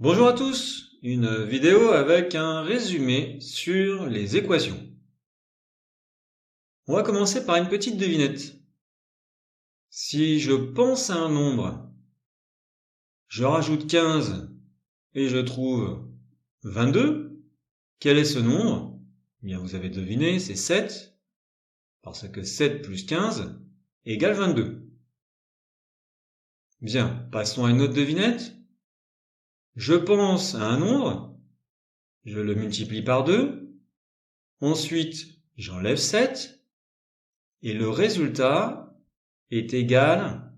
Bonjour à tous, une vidéo avec un résumé sur les équations. On va commencer par une petite devinette. Si je pense à un nombre, je rajoute 15 et je trouve 22, quel est ce nombre? Eh bien, vous avez deviné, c'est 7, parce que 7 plus 15 égale 22. Bien, passons à une autre devinette. Je pense à un nombre, je le multiplie par 2, ensuite j'enlève 7, et le résultat est égal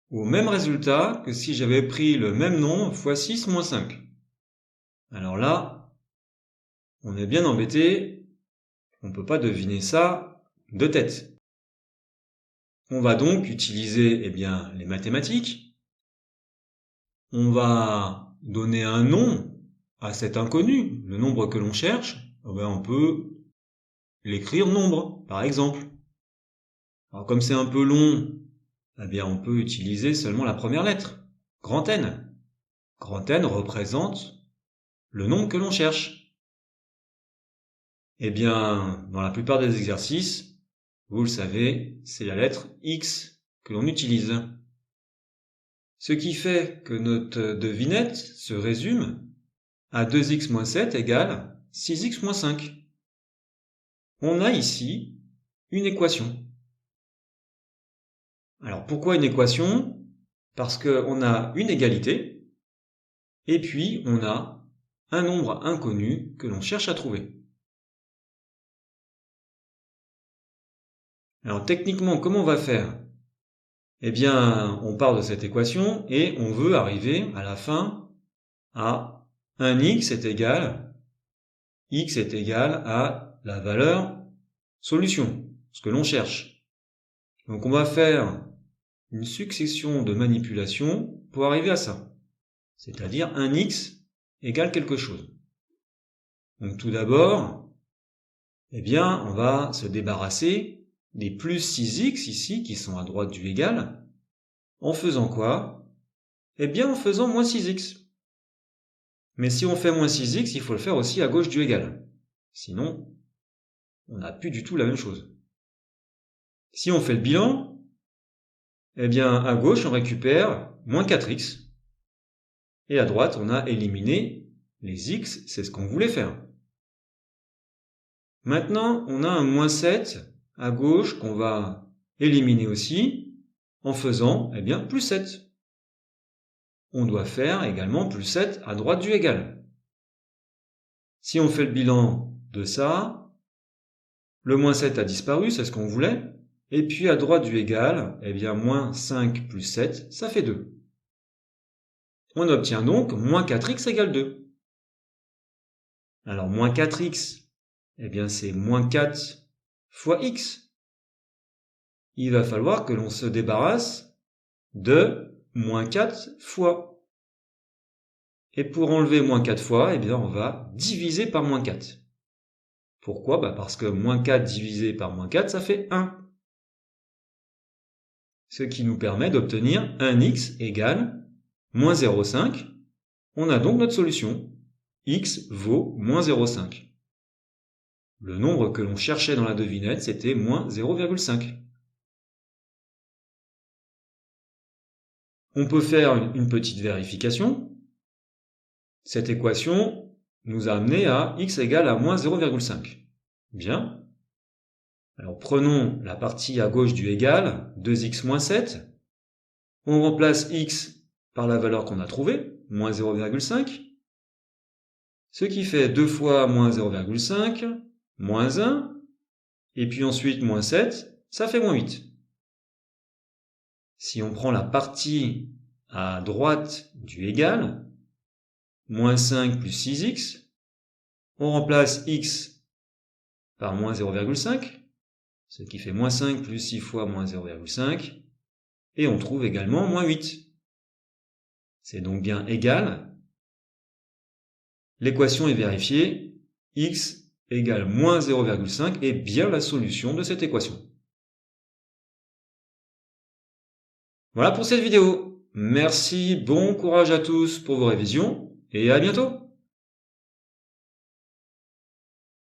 au même résultat que si j'avais pris le même nombre fois 6 moins 5. Alors là, on est bien embêté, on ne peut pas deviner ça de tête. On va donc utiliser les mathématiques. On va donner un nom à cet inconnu, le nombre que l'on cherche. On peut l'écrire nombre, par exemple. Alors comme c'est un peu long, on peut utiliser seulement la première lettre, grand N. Grand N représente le nombre que l'on cherche. Dans la plupart des exercices, vous le savez, c'est la lettre X que l'on utilise. Ce qui fait que notre devinette se résume à 2x moins 7 égale 6x moins 5. On a ici une équation. Alors pourquoi une équation? Parce qu'on a une égalité, et puis on a un nombre inconnu que l'on cherche à trouver. Alors techniquement, comment on va faire? On part de cette équation et on veut arriver à la fin à 1x est égal à la valeur solution, ce que l'on cherche. Donc on va faire une succession de manipulations pour arriver à ça. C'est-à-dire 1x égale quelque chose. Donc tout d'abord, on va se débarrasser des plus 6x ici, qui sont à droite du égal, en faisant quoi? En faisant moins 6x. Mais si on fait moins 6x, il faut le faire aussi à gauche du égal. Sinon, on n'a plus du tout la même chose. Si on fait le bilan, à gauche, on récupère moins 4x. Et à droite, on a éliminé les x, c'est ce qu'on voulait faire. Maintenant, on a un moins 7 à gauche qu'on va éliminer aussi en faisant plus 7. On doit faire également plus 7 à droite du égal. Si on fait le bilan de ça, le moins 7 a disparu, c'est ce qu'on voulait. Et puis à droite du égal, moins 5 plus 7, ça fait 2. On obtient donc moins 4x égale 2. Alors moins 4x, c'est moins 4 fois x. Il va falloir que l'on se débarrasse de moins 4 fois. Et pour enlever moins 4 fois, on va diviser par moins 4. Pourquoi? Parce que moins 4 divisé par moins 4, ça fait 1. Ce qui nous permet d'obtenir 1x égale moins 0,5. On a donc notre solution. X vaut moins 0,5. Le nombre que l'on cherchait dans la devinette, c'était moins 0,5. On peut faire une petite vérification. Cette équation nous a amené à x égale à moins 0,5. Bien. Alors prenons la partie à gauche du égal, 2x moins 7. On remplace x par la valeur qu'on a trouvée, moins 0,5. Ce qui fait 2 fois moins 0,5, moins 1, et puis ensuite moins 7, ça fait moins 8. Si on prend la partie à droite du égal, moins 5 plus 6x, on remplace x par moins 0,5, ce qui fait moins 5 plus 6 fois moins 0,5, et on trouve également moins 8. C'est donc bien égal. L'équation est vérifiée, x égale moins 0,5 est bien la solution de cette équation. Voilà pour cette vidéo. Merci, bon courage à tous pour vos révisions, et à bientôt!